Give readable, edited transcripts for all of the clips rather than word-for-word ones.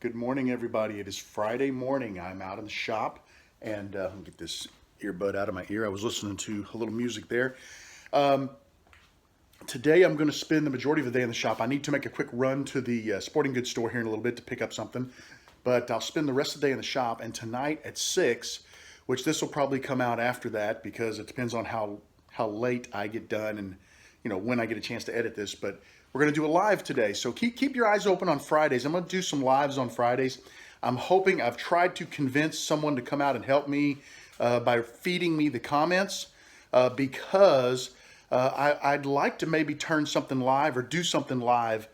Good morning, everybody. It is Friday morning. I'm out in the shop, and let me get this earbud out of my ear. I was listening to a little music there. Today, I'm going to spend the majority of the day in the shop. I need to make a quick run to the sporting goods store here in a little bit to pick up something, but I'll spend the rest of the day in the shop. And tonight at 6, which this will probably come out after that because it depends on how late I get done and when I get a chance to edit this, but we're going to do a live today. So keep your eyes open on Fridays. I'm going to do some lives on Fridays. I'm hoping I've tried to convince someone to come out and help me by feeding me the comments because I'd like to maybe turn something live or do something live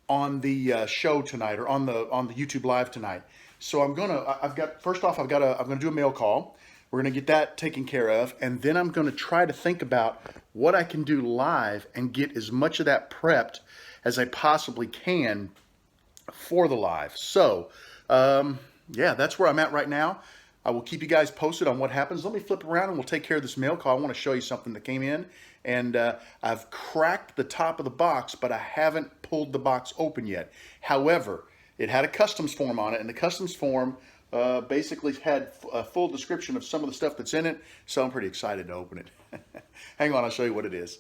on the show tonight or on the YouTube live tonight. So I'm gonna do a mail call. We're going to get that taken care of, and then I'm going to try to think about what I can do live and get as much of that prepped as I possibly can for the live. So, yeah, that's where I'm at right now. I will keep you guys posted on what happens. Let me flip around and we'll take care of this mail call. I want to show you something that came in, and I've cracked the top of the box, but I haven't pulled the box open yet. However, it had a customs form on it, and the customs form basically had a full description of some of the stuff that's in it, so I'm pretty excited to open it. Hang on, I'll show you what it is.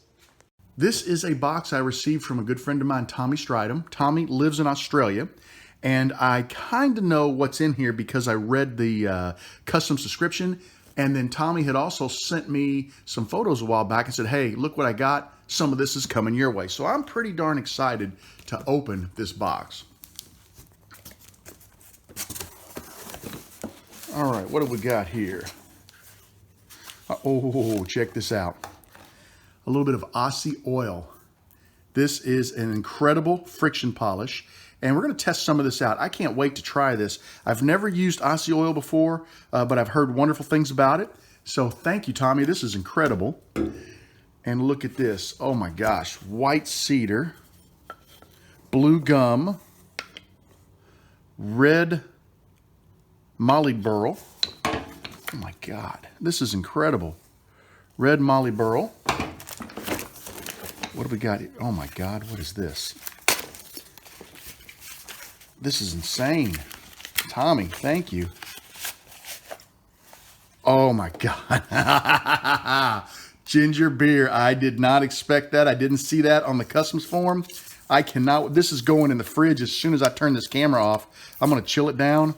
This is a box I received from a good friend of mine, Tommy Stridham. Tommy lives in Australia, and I kind of know what's in here because I read the customs description, and then Tommy had also sent me some photos a while back and said, hey, look what I got. Some of this is coming your way. So I'm pretty darn excited to open this box. All right, what do we got here? Oh, check this out. A little bit of Aussie oil. This is an incredible friction polish, and we're going to test some of this out. I can't wait to try this. I've never used Aussie oil before, but I've heard wonderful things about it. So thank you, Tommy. This is incredible. And look at this. Oh my gosh. White cedar, blue gum, red Molly Burl. Oh my God, this is incredible. Red Molly Burl. What do we got here? Oh my God, what is this? This is insane. Tommy, thank you. Oh my God. Ginger beer. I did not expect that. I didn't see that on the customs form. I cannot. This is going in the fridge as soon as I turn this camera off. I'm going to chill it down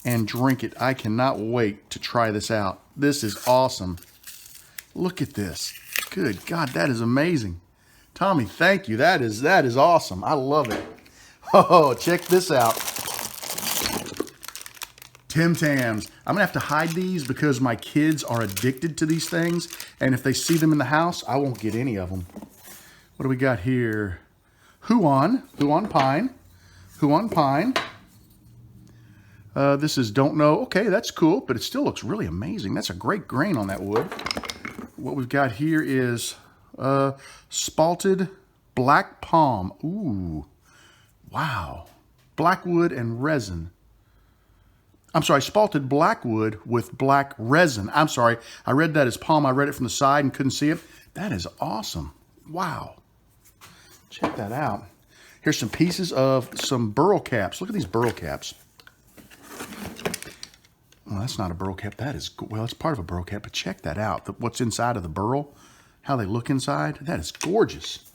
and drink it. I cannot wait to try this out. This is awesome. Look at this. Good God, that is amazing. Tommy, thank you. That is awesome. I love it. Oh, check this out. Tim Tams. I'm gonna have to hide these because my kids are addicted to these things, and if they see them in the house, I won't get any of them. What do we got here? Huon Pine. Huon Pine. This is Don't Know. Okay, that's cool, but it still looks really amazing. That's a great grain on that wood. What we've got here is spalted black palm. Ooh, wow. Blackwood and resin. I'm sorry, spalted blackwood with black resin. I'm sorry, I read that as palm. I read it from the side and couldn't see it. That is awesome. Wow. Check that out. Here's some pieces of some burl caps. Look at these burl caps. Well, that's not a burl cap. That is, well, it's part of a burl cap, but check that out. What's inside of the burl, how they look inside. That is gorgeous.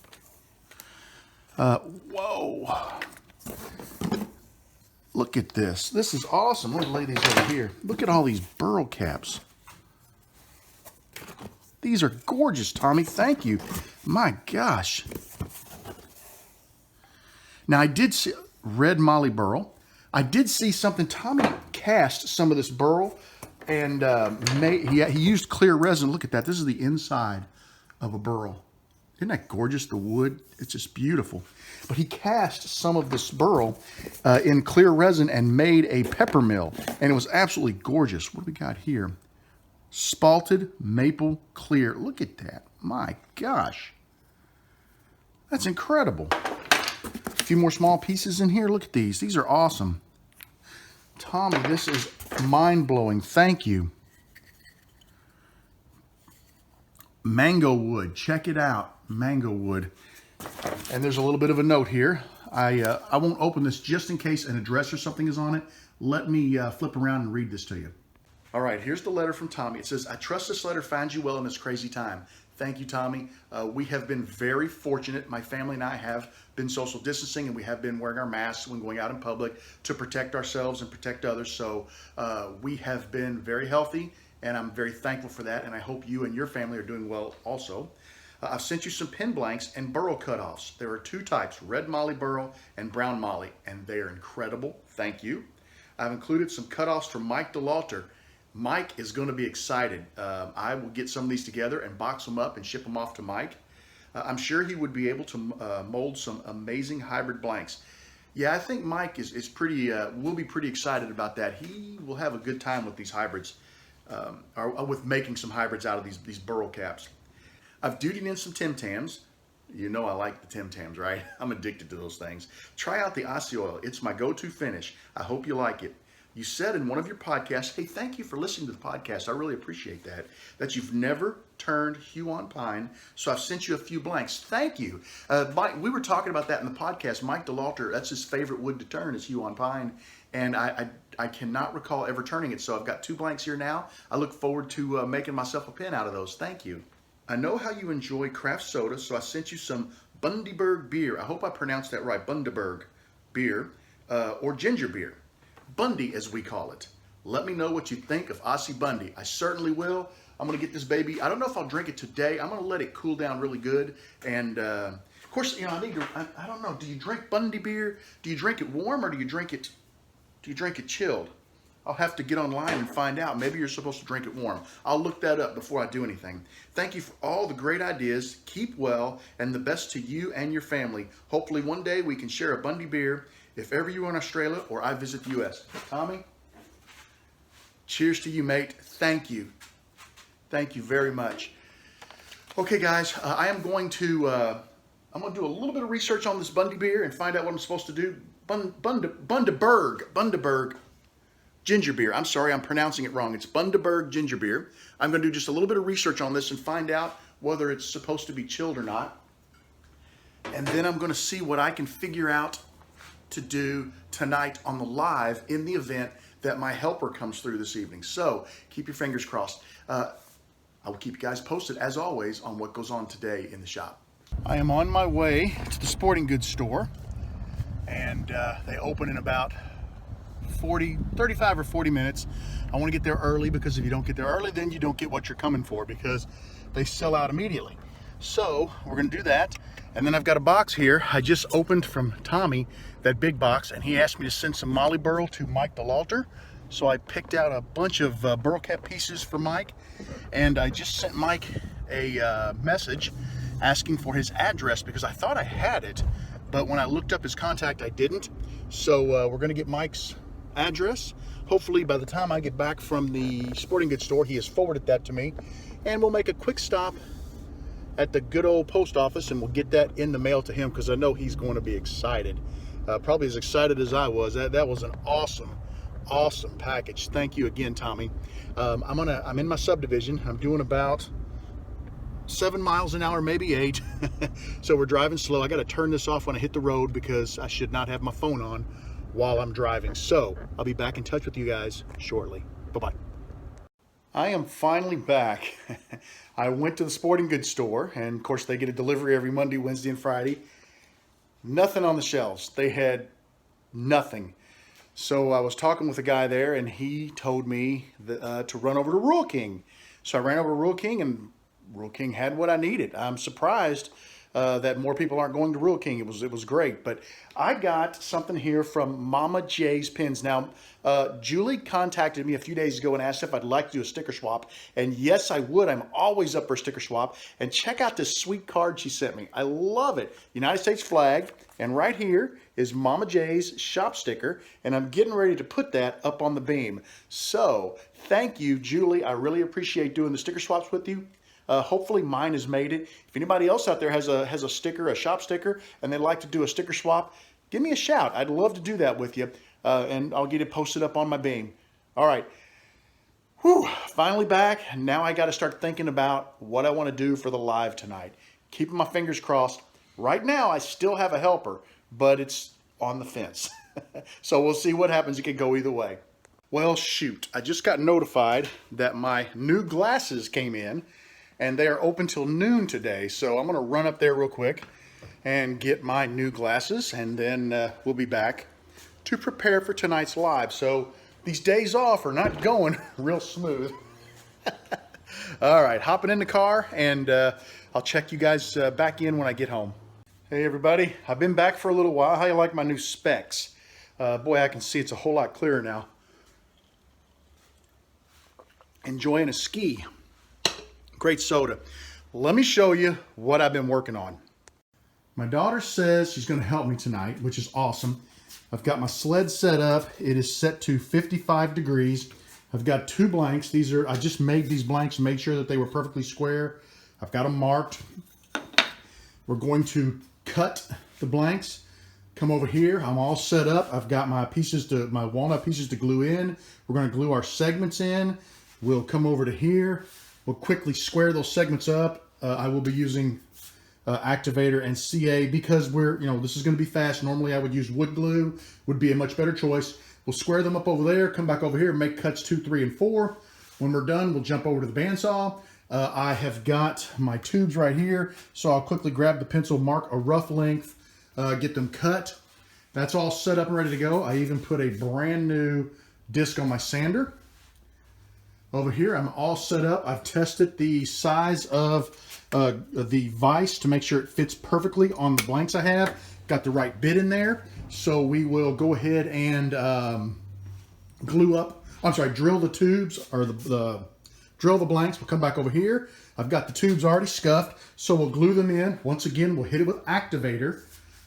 Whoa. Look at this. This is awesome. Let me lay these over here. Look at all these burl caps. These are gorgeous, Tommy. Thank you. My gosh. Now, I did see red Molly Burl. I did see something. Tommy cast some of this burl, and he used clear resin. Look at that. This is the inside of a burl. Isn't that gorgeous? The wood, it's just beautiful. But he cast some of this burl in clear resin and made a pepper mill, and it was absolutely gorgeous. What do we got here? Spalted maple clear. Look at that. My gosh. That's incredible. A few more small pieces in here. Look at these. These are awesome. Tommy, this is mind-blowing. Thank you. Mango wood. Check it out. Mango wood. And there's a little bit of a note here. I won't open this just in case an address or something is on it. Let me flip around and read this to you. All right, here's the letter from Tommy. It says, I trust this letter finds you well in this crazy time. Thank you, Tommy. We have been very fortunate. My family and I have been social distancing, and we have been wearing our masks when going out in public to protect ourselves and protect others. So we have been very healthy, and I'm very thankful for that, and I hope you and your family are doing well also. I've sent you some pin blanks and burl cutoffs. There are two types, red molly burl and brown molly, and they are incredible. Thank you. I've included some cutoffs from Mike DeLauter. Mike is going to be excited. I will get some of these together and box them up and ship them off to Mike. I'm sure he would be able to mold some amazing hybrid blanks. Yeah, I think Mike is pretty, will be pretty excited about that. He will have a good time with these hybrids, or with making some hybrids out of these burl caps. I've dutied in some Tim Tams. You know I like the Tim Tams, right? I'm addicted to those things. Try out the Aussie oil. It's my go-to finish. I hope you like it. You said in one of your podcasts, hey, thank you for listening to the podcast. I really appreciate that you've never turned hue on pine, so I've sent you a few blanks. Thank you. Mike, we were talking about that in the podcast. Mike DeLauter, that's his favorite wood to turn is hue on pine, and I cannot recall ever turning it, so I've got 2 blanks here now. I look forward to making myself a pin out of those. Thank you. I know how you enjoy craft soda, so I sent you some Bundaberg beer. I hope I pronounced that right, Bundaberg beer, or ginger beer. Bundy, as we call it. Let me know what you think of Aussie Bundy. I certainly will. I'm going to get this baby. I don't know if I'll drink it today. I'm going to let it cool down really good. And, of course, you know, I don't know. Do you drink Bundy beer? Do you drink it warm or do you drink it chilled? I'll have to get online and find out. Maybe you're supposed to drink it warm. I'll look that up before I do anything. Thank you for all the great ideas. Keep well, and the best to you and your family. Hopefully one day we can share a Bundy beer if ever you're in Australia or I visit the U.S. Tommy, cheers to you, mate. Thank you. Thank you very much. Okay, guys, I'm going to do a little bit of research on this Bundy beer and find out what I'm supposed to do. Bundaberg ginger beer. I'm sorry, I'm pronouncing it wrong. It's Bundaberg ginger beer. I'm going to do just a little bit of research on this and find out whether it's supposed to be chilled or not. And then I'm going to see what I can figure out to do tonight on the live in the event that my helper comes through this evening. So keep your fingers crossed. I will keep you guys posted, as always, on what goes on today in the shop. I am on my way to the sporting goods store, and they open in about 35 or 40 minutes. I want to get there early because if you don't get there early, then you don't get what you're coming for because they sell out immediately. So we're going to do that. And then I've got a box here. I just opened from Tommy, that big box, and he asked me to send some Molly Burl to Mike DeLauter. So I picked out a bunch of burl cap pieces for Mike, and I just sent Mike a message asking for his address because I thought I had it, but when I looked up his contact, I didn't. So we're going to get Mike's address. Hopefully by the time I get back from the sporting goods store, he has forwarded that to me, and we'll make a quick stop at the good old post office and we'll get that in the mail to him because I know he's going to be excited, probably as excited as I was. That was an awesome package. Thank you again, Tommy. I'm in my subdivision. I'm doing about 7 miles an hour, maybe 8. So we're driving slow. I got to turn this off when I hit the road because I should not have my phone on while I'm driving. So I'll be back in touch with you guys shortly. Bye-bye. I am finally back. I went to the sporting goods store, and of course they get a delivery every Monday, Wednesday, and Friday. Nothing on the shelves. They had nothing. So I was talking with a guy there, and he told me that, to run over to Rural King. So I ran over to Rural King, and Rural King had what I needed. I'm surprised that more people aren't going to Rural King. It was great. But I got something here from Mama J's Pins. Now, Julie contacted me a few days ago and asked if I'd like to do a sticker swap. And yes, I would. I'm always up for a sticker swap. And check out this sweet card she sent me. I love it. United States flag. And right here is Mama J's shop sticker. And I'm getting ready to put that up on the beam. So thank you, Julie. I really appreciate doing the sticker swaps with you. Hopefully mine has made it. If anybody else out there has a sticker, a shop sticker, and they'd like to do a sticker swap, give me a shout. I'd love to do that with you, and I'll get it posted up on my beam. All right. Whew, finally back. Now I got to start thinking about what I want to do for the live tonight. Keeping my fingers crossed. Right now, I still have a helper. but it's on the fence. So we'll see what happens. It could go either way. Well, shoot, I just got notified that my new glasses came in and they are open till noon today. So I'm gonna run up there real quick and get my new glasses, and then we'll be back to prepare for tonight's live. So these days off are not going real smooth. All right, hopping in the car, and I'll check you guys back in when I get home. Hey everybody, I've been back for a little while. How you like my new specs? Boy, I can see it's a whole lot clearer now. Enjoying a ski. Great soda. Let me show you what I've been working on. My daughter says she's going to help me tonight, which is awesome. I've got my sled set up. It is set to 55 degrees. I've got 2 blanks. I just made these blanks, made sure that they were perfectly square. I've got them marked. We're going to cut the blanks. Come over here. I'm all set up. I've got my walnut pieces to glue in. We're going to glue our segments in. We'll come over to here. We'll quickly square those segments up. I will be using activator and CA because this is going to be fast. Normally I would use wood glue, would be a much better choice. We'll square them up over there, come back over here, make cuts 2, 3, and 4. When we're done, we'll jump over to the bandsaw. I have got my tubes right here, so I'll quickly grab the pencil, mark a rough length, get them cut. That's all set up and ready to go. I even put a brand new disc on my sander. Over here, I'm all set up. I've tested the size of the vise to make sure it fits perfectly on the blanks I have. Got the right bit in there. So we will go ahead and drill the tubes, or drill the blanks. We'll come back over here. I've got the tubes already scuffed, so we'll glue them in. Once again, we'll hit it with activator.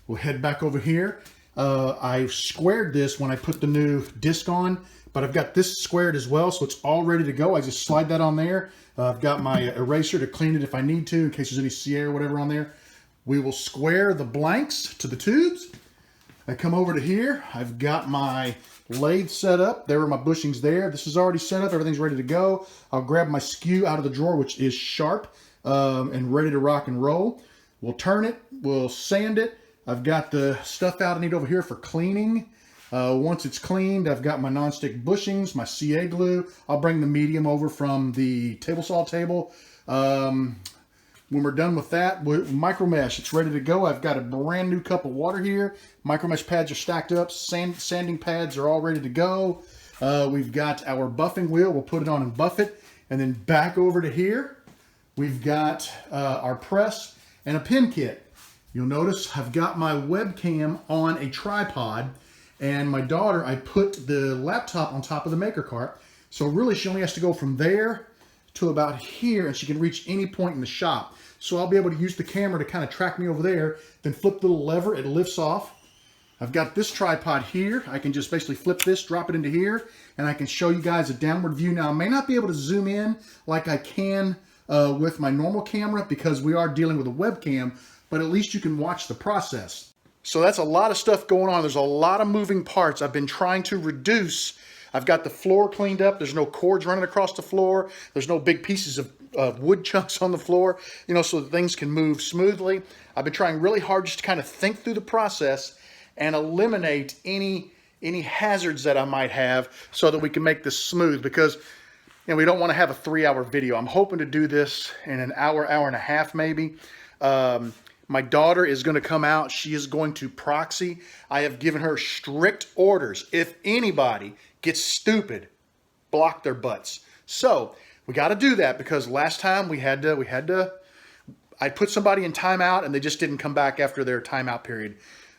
We'll head back over here. I squared this when I put the new disc on, but I've got this squared as well, so it's all ready to go. I just slide that on there. I've got my eraser to clean it if I need to, in case there's any CA or whatever on there. We will square the blanks to the tubes. I come over to here. I've got my lathe set up. There are my bushings there. This is already set up. Everything's ready to go. I'll grab my skew out of the drawer, which is sharp and ready to rock and roll. We'll turn it. We'll sand it. I've got the stuff out I need over here for cleaning. Once it's cleaned, I've got my nonstick bushings, my CA glue. I'll bring the medium over from the table saw table. When we're done with that, micro mesh, it's ready to go. I've got a brand new cup of water here. Micro mesh pads are stacked up. Sanding pads are all ready to go. We've got our buffing wheel. We'll put it on and buff it. And then back over to here, we've got our press and a pin kit. You'll notice I've got my webcam on a tripod, and my daughter, I put the laptop on top of the maker cart. So really she only has to go from there to about here, and she can reach any point in the shop. So I'll be able to use the camera to kind of track me over there, then flip the little lever, it lifts off. I've got this tripod here. I can just basically flip this, drop it into here, and I can show you guys a downward view. Now I may not be able to zoom in like I can with my normal camera because we are dealing with a webcam, but at least you can watch the process. So that's a lot of stuff going on. There's a lot of moving parts. I've been trying to reduce. I've got the floor cleaned up. There's no cords running across the floor. There's no big pieces of wood chunks on the floor, so that things can move smoothly. I've been trying really hard just to kind of think through the process and eliminate any hazards that I might have so that we can make this smooth, because we don't want to have a 3-hour video. I'm hoping to do this in an hour and a half maybe. My daughter is going to come out. She is going to proxy. I have given her strict orders. If anybody gets stupid, block their butts. So we got to do that, because last time I put somebody in timeout and they just didn't come back after their timeout period.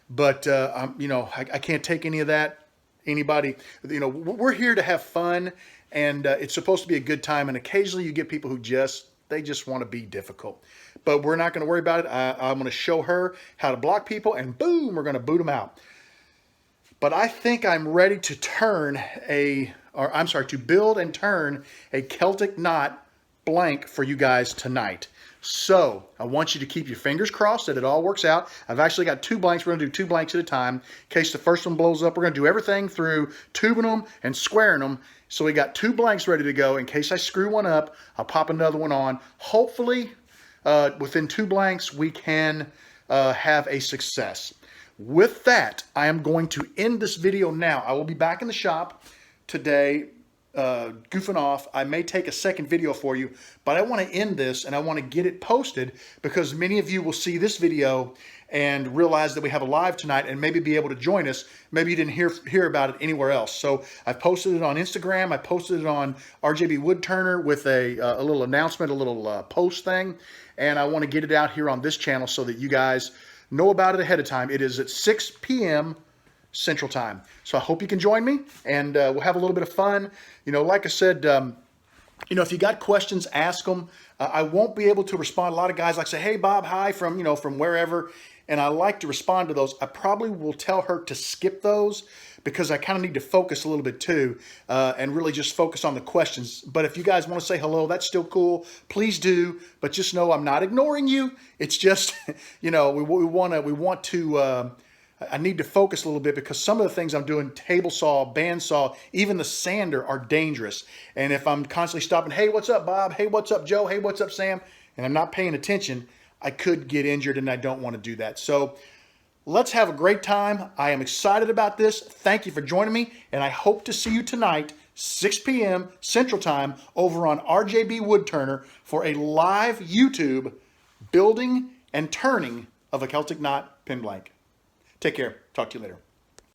But, I can't take any of that. Anybody, we're here to have fun, and it's supposed to be a good time. And occasionally you get people who they just want to be difficult. But we're not going to worry about it. I'm going to show her how to block people, and boom, we're going to boot them out. But I think I'm ready to to build and turn a Celtic knot blank for you guys tonight. So I want you to keep your fingers crossed that it all works out. I've actually got 2 blanks. We're going to do 2 blanks at a time. In case the first one blows up, we're going to do everything through tubing them and squaring them. So we got 2 blanks ready to go. In case I screw one up, I'll pop another one on. Hopefully, within 2 blanks, we can have a success. with that, I am going to end this video now. I will be back in the shop today, goofing off. I may take a second video for you, but I want to end this and I want to get it posted because many of you will see this video and realize that we have a live tonight and maybe be able to join us. Maybe you didn't hear about it anywhere else. So I posted it on Instagram. I posted it on RJB Woodturner with a little announcement, a little post thing. And I want to get it out here on this channel so that you guys know about it ahead of time. It is at 6 p.m. Central Time. So I hope you can join me and we'll have a little bit of fun. You know, like I said, you know, if you got questions, ask them. I won't be able to respond. A lot of guys like say, hey, Bob, hi from, from wherever. And I like to respond to those. I probably will tell her to skip those because I kind of need to focus a little bit too and really just focus on the questions. But if you guys want to say hello, that's still cool. Please do. But just know I'm not ignoring you. It's just, we want to, I need to focus a little bit because some of the things I'm doing, table saw, bandsaw, even the sander are dangerous. And if I'm constantly stopping, hey, what's up, Bob? Hey, what's up, Joe? Hey, what's up, Sam? And I'm not paying attention, I could get injured and I don't want to do that. So let's have a great time. I am excited about this. Thank you for joining me. And I hope to see you tonight, 6 p.m. Central Time over on RJB Woodturner for a live YouTube building and turning of a Celtic knot pin blank. Take care. Talk to you later.